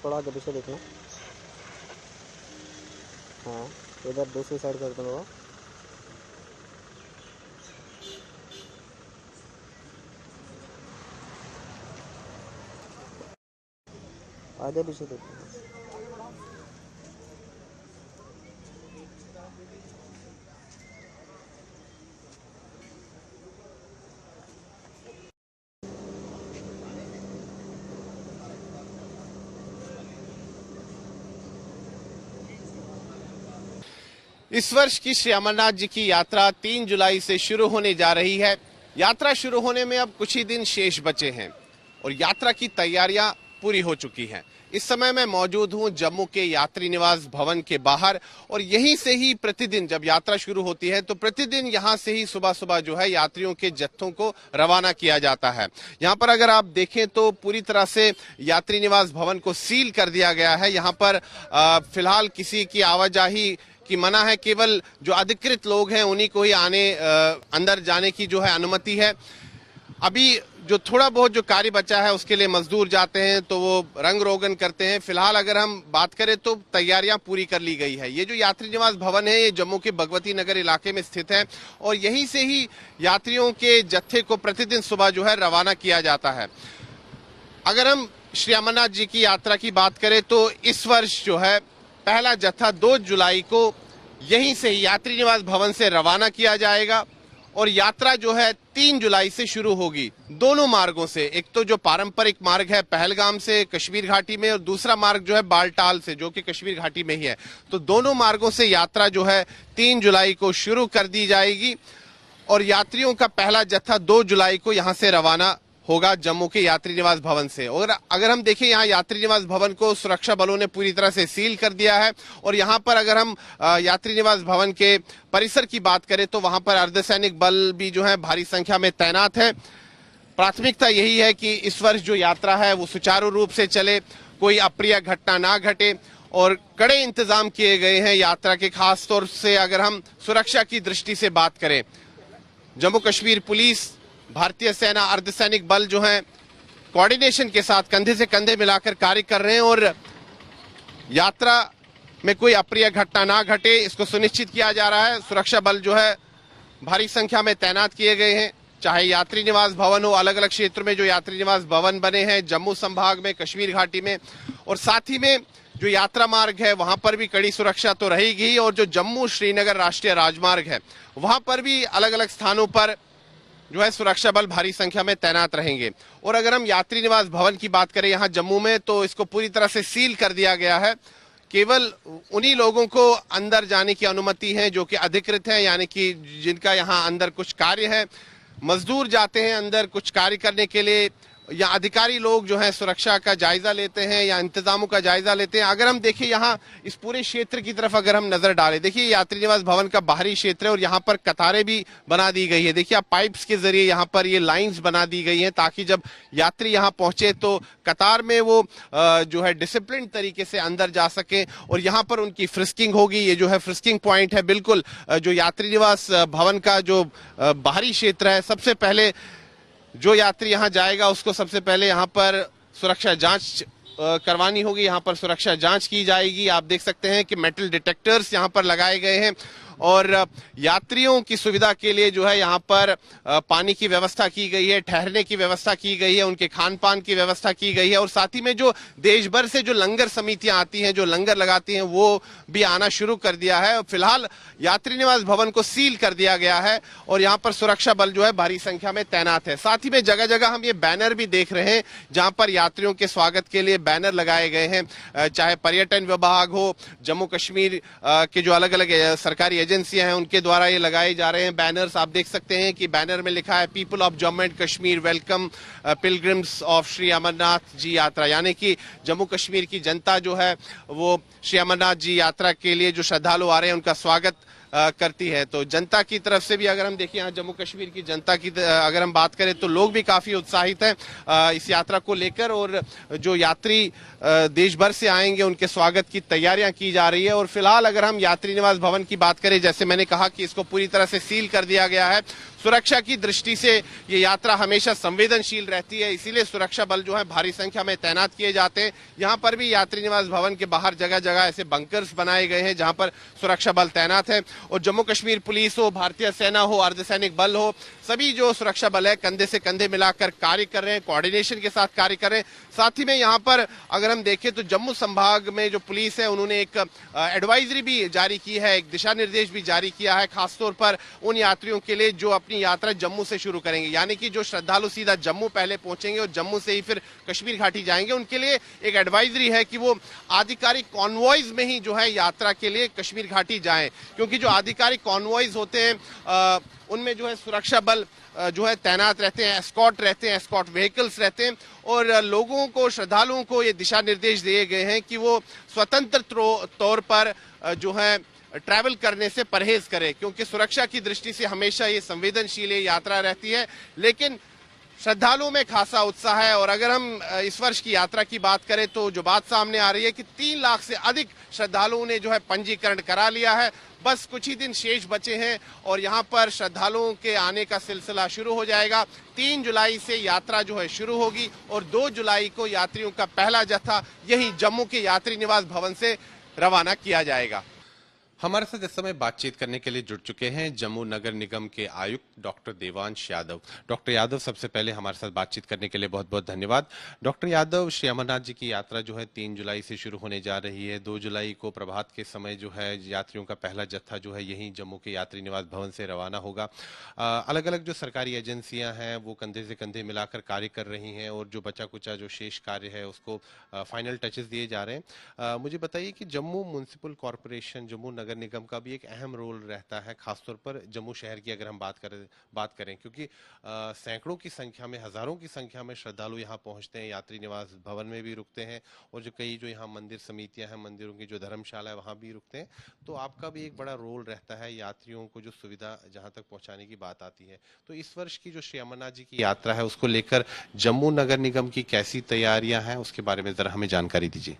थोड़ा आगे पीछे देखना। हाँ, इधर दूसरी साइड कर दूँगा। आगे पीछे देखना। इस वर्ष की श्री अमरनाथ जी की यात्रा 3 जुलाई से शुरू होने जा रही है। यात्रा शुरू होने में अब कुछ ही दिन शेष बचे हैं और यात्रा की तैयारियां पूरी हो चुकी हैं। इस समय मैं मौजूद हूं जम्मू के यात्री निवास भवन के बाहर और यहीं से ही प्रतिदिन जब यात्रा शुरू होती है तो प्रतिदिन यहां से ही सुबह सुबह जो है यात्रियों के जत्थों को रवाना किया जाता है। यहां पर अगर आप देखें तो पूरी तरह से यात्री निवास भवन को सील कर दिया गया है। यहां पर फिलहाल किसी की आवाजाही की मना है, केवल जो अधिकृत लोग हैं उन्हीं को ही अंदर जाने की जो है अनुमति है। अभी जो थोड़ा बहुत जो कार्य बचा है उसके लिए मजदूर जाते हैं तो वो रंग रोगन करते हैं। फिलहाल अगर हम बात करें तो तैयारियां पूरी कर ली गई है। ये जो यात्री निवास भवन है ये जम्मू के भगवती नगर इलाके में स्थित है और यहीं से ही यात्रियों के जत्थे को प्रतिदिन सुबह जो है रवाना किया जाता है। अगर हम श्री अमरनाथ जी की यात्रा की बात करें तो इस वर्ष जो है पहला जत्था 2 जुलाई को यहीं से यात्री निवास भवन से रवाना किया जाएगा और यात्रा जो है 3 जुलाई से शुरू होगी। दोनों मार्गों से, एक तो जो पारंपरिक मार्ग है पहलगाम से कश्मीर घाटी में और दूसरा मार्ग जो है बालटाल से जो कि कश्मीर घाटी में ही है। तो दोनों मार्गों से यात्रा जो है 3 जुलाई को शुरू कर दी जाएगी और यात्रियों का पहला जत्था 2 जुलाई को यहां से रवाना होगा जम्मू के यात्री निवास भवन से। और अगर हम देखें यहाँ यात्री निवास भवन को सुरक्षा बलों ने पूरी तरह से सील कर दिया है और यहाँ पर अगर हम यात्री निवास भवन के परिसर की बात करें तो वहां पर अर्धसैनिक बल भी जो है भारी संख्या में तैनात है। प्राथमिकता यही है कि इस वर्ष जो यात्रा है वो सुचारू रूप से चले, कोई अप्रिय घटना ना घटे और कड़े इंतजाम किए गए हैं यात्रा के। खास तौर से अगर हम सुरक्षा की दृष्टि से बात करें, जम्मू कश्मीर पुलिस, भारतीय सेना, अर्धसैनिक बल जो हैं कोऑर्डिनेशन के साथ कंधे से कंधे मिलाकर कार्य कर रहे हैं और यात्रा में कोई अप्रिय घटना ना घटे इसको सुनिश्चित किया जा रहा है। सुरक्षा बल जो है भारी संख्या में तैनात किए गए हैं, चाहे यात्री निवास भवन हो, अलग अलग क्षेत्र में जो यात्री निवास भवन बने हैं जम्मू संभाग में, कश्मीर घाटी में, और साथ ही में जो यात्रा मार्ग है वहां पर भी कड़ी सुरक्षा तो रहेगी और जो जम्मू श्रीनगर राष्ट्रीय राजमार्ग है वहां पर भी अलग अलग स्थानों पर जो है सुरक्षा बल भारी संख्या में तैनात रहेंगे। और अगर हम यात्री निवास भवन की बात करें यहाँ जम्मू में तो इसको पूरी तरह से सील कर दिया गया है। केवल उन्हीं लोगों को अंदर जाने की अनुमति है जो कि अधिकृत है, यानी कि जिनका यहाँ अंदर कुछ कार्य है। मजदूर जाते हैं अंदर कुछ कार्य करने के लिए या अधिकारी लोग जो है सुरक्षा का जायजा लेते हैं या इंतजामों का जायजा लेते हैं। अगर हम देखें यहाँ इस पूरे क्षेत्र की तरफ अगर हम नजर डालें, देखिए यात्री निवास भवन का बाहरी क्षेत्र है और यहाँ पर कतारें भी बना दी गई है। देखिए आप पाइप्स के जरिए यहाँ पर ये लाइंस बना दी गई हैं ताकि जब यात्री यहाँ पहुंचे तो कतार में वो जो है डिसिप्लिन तरीके से अंदर जा सके और यहाँ पर उनकी फ्रिस्किंग होगी। ये जो है फ्रिस्किंग पॉइंट है बिल्कुल जो यात्री निवास भवन का जो बाहरी क्षेत्र है। सबसे पहले जो यात्री यहाँ जाएगा उसको सबसे पहले यहाँ पर सुरक्षा जांच करवानी होगी। यहाँ पर सुरक्षा जांच की जाएगी। आप देख सकते हैं कि मेटल डिटेक्टर्स यहाँ पर लगाए गए हैं और यात्रियों की सुविधा के लिए जो है यहाँ पर पानी की व्यवस्था की गई है, ठहरने की व्यवस्था की गई है, उनके खान पान की व्यवस्था की गई है और साथ ही में जो देश भर से जो लंगर समितियां आती हैं, जो लंगर लगाती हैं, वो भी आना शुरू कर दिया है। फिलहाल यात्री निवास भवन को सील कर दिया गया है और यहाँ पर सुरक्षा बल जो है भारी संख्या में तैनात है। साथ ही में जगह जगह हम ये बैनर भी देख रहे हैं जहाँ पर यात्रियों के स्वागत के लिए बैनर लगाए गए हैं। चाहे पर्यटन विभाग हो, जम्मू कश्मीर के जो अलग अलग सरकारी एजेंसियां हैं उनके द्वारा ये लगाए जा रहे हैं बैनर्स। आप देख सकते हैं कि बैनर में लिखा है people of Jammu and Kashmir welcome pilgrims of Shri Amarnath ji yatra, यानी कि जम्मू कश्मीर की जनता जो है वो श्री अमरनाथ जी यात्रा के लिए जो श्रद्धालु आ रहे हैं उनका स्वागत करती है। तो जनता की तरफ से भी अगर हम देखें, यहाँ जम्मू कश्मीर की जनता की अगर हम बात करें तो लोग भी काफी उत्साहित हैं इस यात्रा को लेकर, और जो यात्री देश भर से आएंगे उनके स्वागत की तैयारियां की जा रही है। और फिलहाल अगर हम यात्री निवास भवन की बात करें, जैसे मैंने कहा कि इसको पूरी तरह से सील कर दिया गया है। सुरक्षा की दृष्टि से ये यात्रा हमेशा संवेदनशील रहती है, इसीलिए सुरक्षा बल जो है भारी संख्या में तैनात किए जाते हैं। यहाँ पर भी यात्री निवास भवन के बाहर जगह जगह ऐसे बंकर्स बनाए गए हैं जहां पर सुरक्षा बल तैनात है। और जम्मू कश्मीर पुलिस हो, भारतीय सेना हो, अर्धसैनिक बल हो, सभी जो सुरक्षा बल है कंधे से कंधे मिलाकर कार्य कर रहे हैं, कोऑर्डिनेशन के साथ कार्य कर रहे हैं। साथ ही में यहाँ पर अगर हम देखें तो जम्मू संभाग में जो पुलिस है उन्होंने एक एडवाइजरी भी जारी की है, एक दिशा निर्देश भी जारी किया है, खासतौर पर उन यात्रियों के लिए जो अपनी यात्रा जम्मू से शुरू करेंगे, यानी कि जो श्रद्धालु सीधा जम्मू पहले पहुंचेंगे और जम्मू से ही फिर कश्मीर घाटी जाएंगे, उनके लिए एक एडवाइजरी है कि वो आधिकारिक कॉन्वॉयज में ही जो है यात्रा के लिए कश्मीर घाटी जाएं, क्योंकि जो आधिकारिक कॉन्वॉयज होते हैं उनमें जो है सुरक्षा बल जो है तैनात रहते हैं, एस्कॉर्ट रहते हैं, एस्कॉर्ट व्हीकल्स रहते हैं। और लोगों को, श्रद्धालुओं को ये दिशा निर्देश दिए गए हैं कि वो स्वतंत्र तौर पर जो है ट्रैवल करने से परहेज करें, क्योंकि सुरक्षा की दृष्टि से हमेशा ये संवेदनशील यात्रा रहती है। लेकिन श्रद्धालुओं में खासा उत्साह है। और अगर हम इस वर्ष की यात्रा की बात करें तो जो बात सामने आ रही है कि 3 लाख से अधिक श्रद्धालुओं ने जो है पंजीकरण करा लिया है। बस कुछ ही दिन शेष बचे हैं और यहाँ पर श्रद्धालुओं के आने का सिलसिला शुरू हो जाएगा। 3 जुलाई से यात्रा जो है शुरू होगी और 2 जुलाई को यात्रियों का पहला जत्था यही जम्मू के यात्री निवास भवन से रवाना किया जाएगा। हमारे साथ इस समय बातचीत करने के लिए जुड़ चुके हैं जम्मू नगर निगम के आयुक्त डॉक्टर देवांश यादव। डॉक्टर यादव, सबसे पहले हमारे साथ बातचीत करने के लिए बहुत बहुत धन्यवाद। डॉक्टर यादव, श्री अमरनाथ जी की यात्रा जो है 3 जुलाई से शुरू होने जा रही है। 2 जुलाई को प्रभात के समय जो है यात्रियों का पहला जत्था जो है यहीं जम्मू के यात्री निवास भवन से रवाना होगा। अलग अलग जो सरकारी एजेंसियां हैं वो कंधे से कंधे मिलाकर कार्य कर रही हैं और जो बचा कुचा जो शेष कार्य है उसको फाइनल टचेस दिए जा रहे हैं। मुझे बताइए कि जम्मू म्युनिसिपल कॉरपोरेशन, जम्मू नगर निगम का भी एक अहम रोल रहता है, खासतौर पर जम्मू शहर की अगर हम बात करें क्योंकि सैकड़ों की संख्या में, हजारों की संख्या में श्रद्धालु यहाँ पहुंचते हैं, यात्री निवास भवन में भी रुकते हैं और जो कई जो यहाँ मंदिर समितियां हैं, मंदिरों की जो धर्मशाला है वहां भी रुकते हैं। तो आपका भी एक बड़ा रोल रहता है यात्रियों को जो सुविधा जहां तक पहुंचाने की बात आती है। तो इस वर्ष की जो श्री अमरनाथ जी की यात्रा है उसको लेकर जम्मू नगर निगम की कैसी तैयारियां हैं, उसके बारे में जरा हमें जानकारी दीजिए।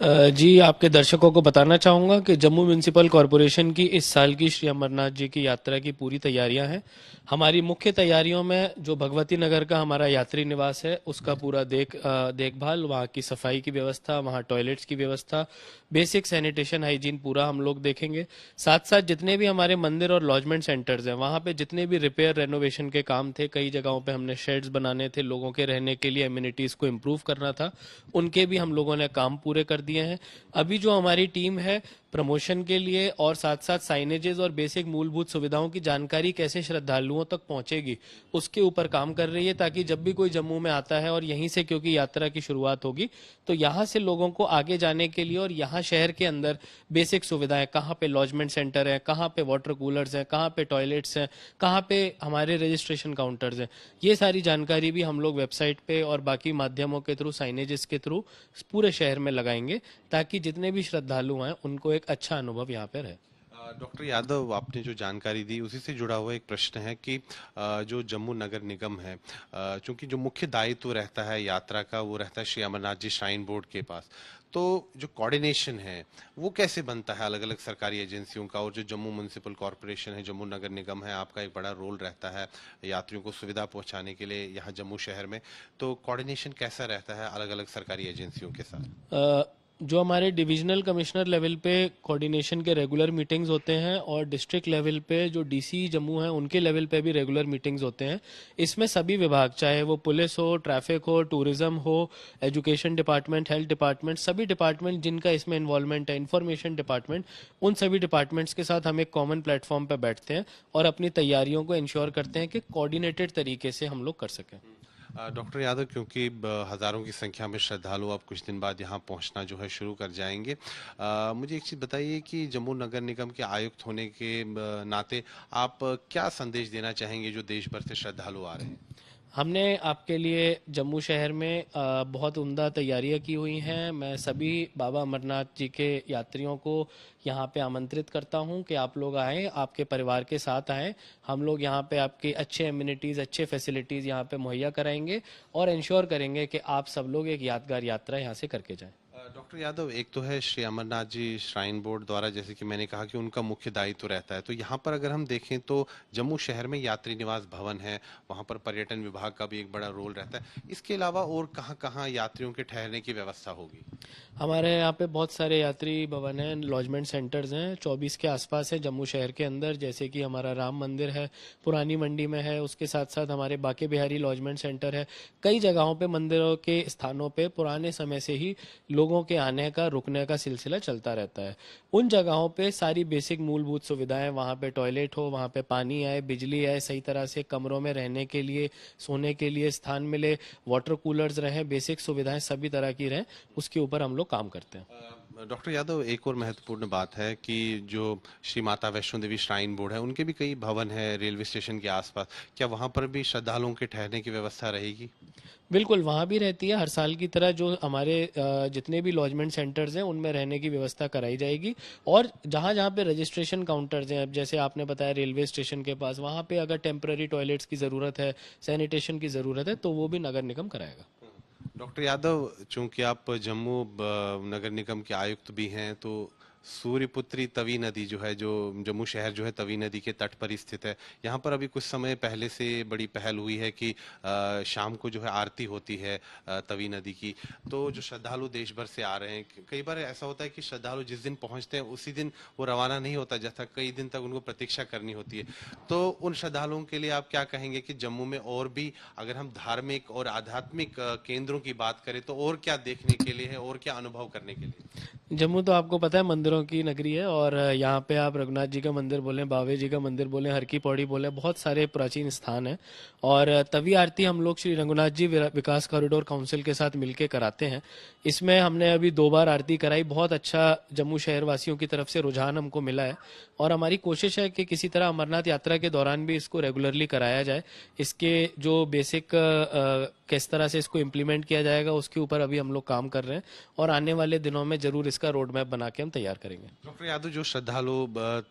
जी, आपके दर्शकों को बताना चाहूँगा कि जम्मू म्युनिसिपल कॉरपोरेशन की इस साल की श्री अमरनाथ जी की यात्रा की पूरी तैयारियां हैं। हमारी मुख्य तैयारियों में जो भगवती नगर का हमारा यात्री निवास है उसका पूरा देखभाल, वहाँ की सफाई की व्यवस्था, वहाँ टॉयलेट्स की व्यवस्था, बेसिक सैनिटेशन हाइजीन पूरा हम लोग देखेंगे। साथ साथ जितने भी हमारे मंदिर और लॉजमेंट सेंटर्स हैं वहाँ पे जितने भी रिपेयर रेनोवेशन के काम थे, कई जगहों पे हमने शेड्स बनाने थे, लोगों के रहने के लिए एमिनिटीज को इम्प्रूव करना था, उनके भी हम लोगों ने काम पूरे कर दिए हैं। अभी जो हमारी टीम है प्रमोशन के लिए और साथ साथ साइनेजेस और बेसिक मूलभूत सुविधाओं की जानकारी कैसे श्रद्धालुओं तक पहुंचेगी उसके ऊपर काम कर रही है, ताकि जब भी कोई जम्मू में आता है और यहीं से क्योंकि यात्रा की शुरुआत होगी तो यहाँ से लोगों को आगे जाने के लिए और यहाँ शहर के अंदर बेसिक सुविधाएं, कहाँ पे लॉजमेंट सेंटर है, कहाँ पे वाटर कूलर्स हैं, कहाँ पे टॉयलेट्स हैं, कहाँ पे हमारे रजिस्ट्रेशन काउंटर्स हैं, ये सारी जानकारी भी हम लोग वेबसाइट पे और बाकी माध्यमों के थ्रू, साइनेजेस के थ्रू पूरे शहर में लगाएंगे ताकि जितने भी श्रद्धालु हैं उनको एक अच्छा अनुभव यहाँ पे रहे। डॉक्टर यादव, आपने जो जानकारी दी उसी से जुड़ा हुआ एक प्रश्न है कि जो जम्मू नगर निगम है, चूंकि जो मुख्य दायित्व रहता है यात्रा का वो रहता है श्री अमरनाथ जी श्राइन बोर्ड के पास, तो जो कोऑर्डिनेशन है वो कैसे बनता है अलग अलग सरकारी एजेंसियों का, और जो जम्मू म्युनिसिपल कॉरपोरेशन है, जम्मू नगर निगम है, आपका एक बड़ा रोल रहता है यात्रियों को सुविधा पहुंचाने के लिए यहाँ जम्मू शहर में, तो कोऑर्डिनेशन कैसा रहता है अलग अलग सरकारी एजेंसियों के साथ? जो हमारे डिविजनल कमिश्नर लेवल पे कोऑर्डिनेशन के रेगुलर मीटिंग्स होते हैं और डिस्ट्रिक्ट लेवल पे जो डीसी जम्मू है उनके लेवल पे भी रेगुलर मीटिंग्स होते हैं। इसमें सभी विभाग, चाहे वो पुलिस हो, ट्रैफिक हो, टूरिज्म हो, एजुकेशन डिपार्टमेंट, हेल्थ डिपार्टमेंट, सभी डिपार्टमेंट जिनका इसमें इन्वॉल्वमेंट है, इंफॉर्मेशन डिपार्टमेंट, उन सभी डिपार्टमेंट्स के साथ हम एक कॉमन प्लेटफॉर्म पर बैठते हैं और अपनी तैयारियों को इंश्योर करते हैं कि कोऑर्डिनेटेड तरीके से हम लोग कर सकें। डॉक्टर यादव, क्योंकि हजारों की संख्या में श्रद्धालु अब कुछ दिन बाद यहाँ पहुँचना जो है शुरू कर जाएंगे, मुझे एक चीज़ बताइए कि जम्मू नगर निगम के आयुक्त होने के नाते आप क्या संदेश देना चाहेंगे जो देश भर से श्रद्धालु आ रहे हैं? हमने आपके लिए जम्मू शहर में बहुत उम्दा तैयारियां की हुई हैं। मैं सभी बाबा अमरनाथ जी के यात्रियों को यहाँ पे आमंत्रित करता हूँ कि आप लोग आएँ, आपके परिवार के साथ आएँ। हम लोग यहाँ पे आपके अच्छे एमिनिटीज़, अच्छे फैसिलिटीज़ यहाँ पे मुहैया कराएंगे और इंश्योर करेंगे कि आप सब लोग एक यादगार यात्रा यहाँ से करके जाएं। डॉक्टर यादव, एक तो है श्री अमरनाथ जी श्राइन बोर्ड द्वारा, जैसे कि मैंने कहा कि उनका मुख्य दायित्व रहता है, तो यहाँ पर अगर हम देखें तो जम्मू शहर में यात्री निवास भवन है, वहाँ पर पर्यटन विभाग का भी एक बड़ा रोल रहता है। इसके अलावा और कहाँ कहाँ यात्रियों के ठहरने की व्यवस्था होगी? हमारे यहाँ पे बहुत सारे यात्री भवन हैं, लॉजमेंट सेंटर्स हैं, 24 के आसपास है जम्मू शहर के अंदर। जैसे कि हमारा राम मंदिर है, पुरानी मंडी में है, उसके साथ साथ हमारे बाके बिहारी लॉजमेंट सेंटर है। कई जगहों पे, मंदिरों के स्थानों पे पुराने समय से ही लोगों के आने का, रुकने का सिलसिला चलता रहता है। उन जगहों पे सारी बेसिक मूलभूत सुविधाएं, वहाँ पे टॉयलेट हो, वहाँ पे पानी आए, बिजली आए, सही तरह से कमरों में रहने के लिए, सोने के लिए स्थान मिले, वाटर कूलर्स रहें, बेसिक सुविधाएं सभी तरह की रहें, उसके ऊपर हम लोग काम करते हैं। डॉक्टर यादव, एक और महत्वपूर्ण बात है कि जो श्री माता वैष्णो देवी श्राइन बोर्ड है, उनके भी कई भवन है रेलवे स्टेशन के आसपास। क्या वहां पर भी श्रद्धालुओं के ठहरने की व्यवस्था रहेगी? बिल्कुल, वहाँ भी रहती है। हर साल की तरह जो हमारे जितने भी लॉजमेंट सेंटर्स हैं उनमें रहने की व्यवस्था कराई जाएगी। और जहाँ जहाँ पे रजिस्ट्रेशन काउंटर्स हैं, अब जैसे आपने बताया रेलवे स्टेशन के पास, वहाँ पे अगर टेम्पररी टॉयलेट्स की ज़रूरत है, सैनिटेशन की ज़रूरत है, तो वो भी नगर निगम कराएगा। डॉक्टर यादव, चूंकि आप जम्मू नगर निगम के आयुक्त भी हैं, तो सूर्यपुत्री तवी नदी जो है, जो जम्मू शहर जो है तवी नदी के तट पर ही स्थित है। यहाँ पर अभी कुछ समय पहले से बड़ी पहल हुई है कि शाम को जो है आरती होती है तवी नदी की। तो जो श्रद्धालु देश भर से आ रहे हैं, कई बार ऐसा होता है कि श्रद्धालु जिस दिन पहुंचते हैं उसी दिन वो रवाना नहीं होता, जब तक कई दिन तक उनको प्रतीक्षा करनी होती है। तो उन श्रद्धालुओं के लिए आप क्या कहेंगे कि जम्मू में और भी, अगर हम धार्मिक और आध्यात्मिक केंद्रों की बात करें, तो और क्या देखने के लिए है और क्या अनुभव करने के लिए? जम्मू तो आपको पता है मंदिरों की नगरी है। और यहाँ पे आप रघुनाथ जी का मंदिर बोलें, बावे जी का मंदिर बोलें, हर की पौड़ी बोलें, बहुत सारे प्राचीन स्थान हैं। और तवी आरती हम लोग श्री रघुनाथ जी विकास कॉरिडोर काउंसिल के साथ मिलके कराते हैं। इसमें हमने अभी 2 बार आरती कराई। बहुत अच्छा जम्मू शहर वासियों की तरफ से रुझान हमको मिला है। और हमारी कोशिश है कि किसी तरह अमरनाथ यात्रा के दौरान भी इसको रेगुलरली कराया जाए। इसके जो बेसिक किस तरह से इसको इम्प्लीमेंट किया जाएगा, उसके ऊपर अभी हम लोग काम कर रहे हैं। और आने वाले दिनों में जरूर इसका रोड मैप बना के हम तैयार करेंगे। डॉक्टर यादव, जो श्रद्धालु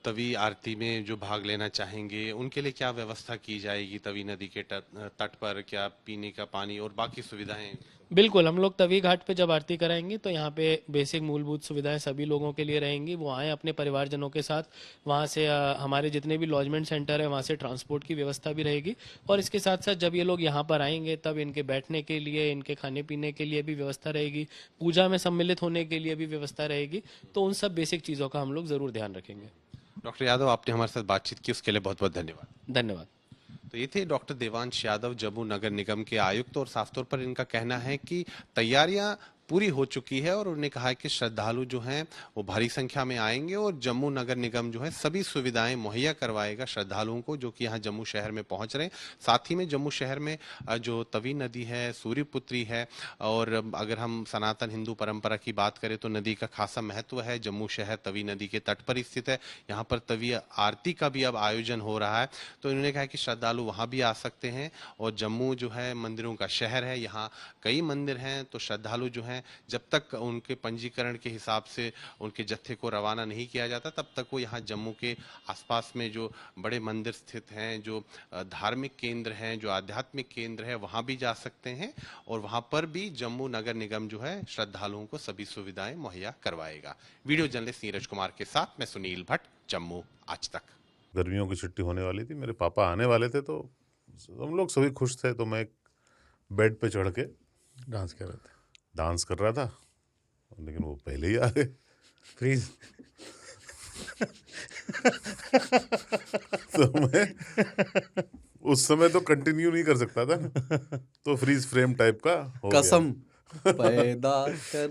तवी आरती में जो भाग लेना चाहेंगे, उनके लिए क्या व्यवस्था की जाएगी तवी नदी के तट पर? क्या पीने का पानी और बाकी सुविधाएं? बिल्कुल, हम लोग तवी घाट पे जब आरती कराएंगे तो यहाँ पे बेसिक मूलभूत सुविधाएं सभी लोगों के लिए रहेंगी। वो आए अपने परिवारजनों के साथ। वहाँ से हमारे जितने भी लॉजमेंट सेंटर है, वहाँ से ट्रांसपोर्ट की व्यवस्था भी रहेगी। और इसके साथ साथ जब ये लोग यहाँ पर आएंगे तब इनके बैठने के लिए, इनके खाने पीने के लिए भी व्यवस्था रहेगी। पूजा में सम्मिलित होने के लिए भी व्यवस्था रहेगी। तो उन सब बेसिक चीज़ों का हम लोग ज़रूर ध्यान रखेंगे। डॉक्टर यादव, आपने हमारे साथ बातचीत की, उसके लिए बहुत बहुत धन्यवाद। धन्यवाद। तो ये थे डॉक्टर देवांश यादव, जम्मू नगर निगम के आयुक्त। और साफ तौर पर इनका कहना है कि तैयारियां पूरी हो चुकी है और उन्होंने कहा है कि श्रद्धालु जो हैं वो भारी संख्या में आएंगे और जम्मू नगर निगम जो है सभी सुविधाएं मुहैया करवाएगा श्रद्धालुओं को जो कि यहाँ जम्मू शहर में पहुंच रहे हैं। साथ ही में जम्मू शहर में जो तवी नदी है, सूर्यपुत्री है, और अगर हम सनातन हिंदू परंपरा की बात करें तो नदी का खासा महत्व है। जम्मू शहर तवी नदी के तट पर स्थित है। यहाँ पर तवी आरती का भी अब आयोजन हो रहा है। तो इन्होंने कहा कि श्रद्धालु वहाँ भी आ सकते हैं। और जम्मू जो है मंदिरों का शहर है, यहाँ कई मंदिर हैं। तो श्रद्धालु जो हैं, जब तक उनके पंजीकरण के हिसाब से उनके जत्थे को रवाना नहीं किया जाता, तब तक वो यहाँ जम्मू के आसपास में जो बड़े मंदिर स्थित हैं, जो धार्मिक केंद्र हैं, जो आध्यात्मिक केंद्र है, वहाँ भी जा सकते हैं। और वहाँ पर भी जम्मू नगर निगम जो है श्रद्धालुओं को सभी सुविधाएं मुहैया करवाएगा। वीडियो जर्नलिस्ट नीरज कुमार के साथ मैं सुनील भट्ट, जम्मू आज तक। गर्मियों की छुट्टी होने वाली थी, मेरे पापा आने वाले थे, तो हम लोग सभी खुश थे। तो मैं एक बेड पे चढ़ के डांस कर रहा था, लेकिन वो पहले ही आ गए। प्लीज तो मैं उस समय तो कंटिन्यू नहीं कर सकता था ना, तो फ्रीज फ्रेम टाइप का हो गया। कसम पैदा कर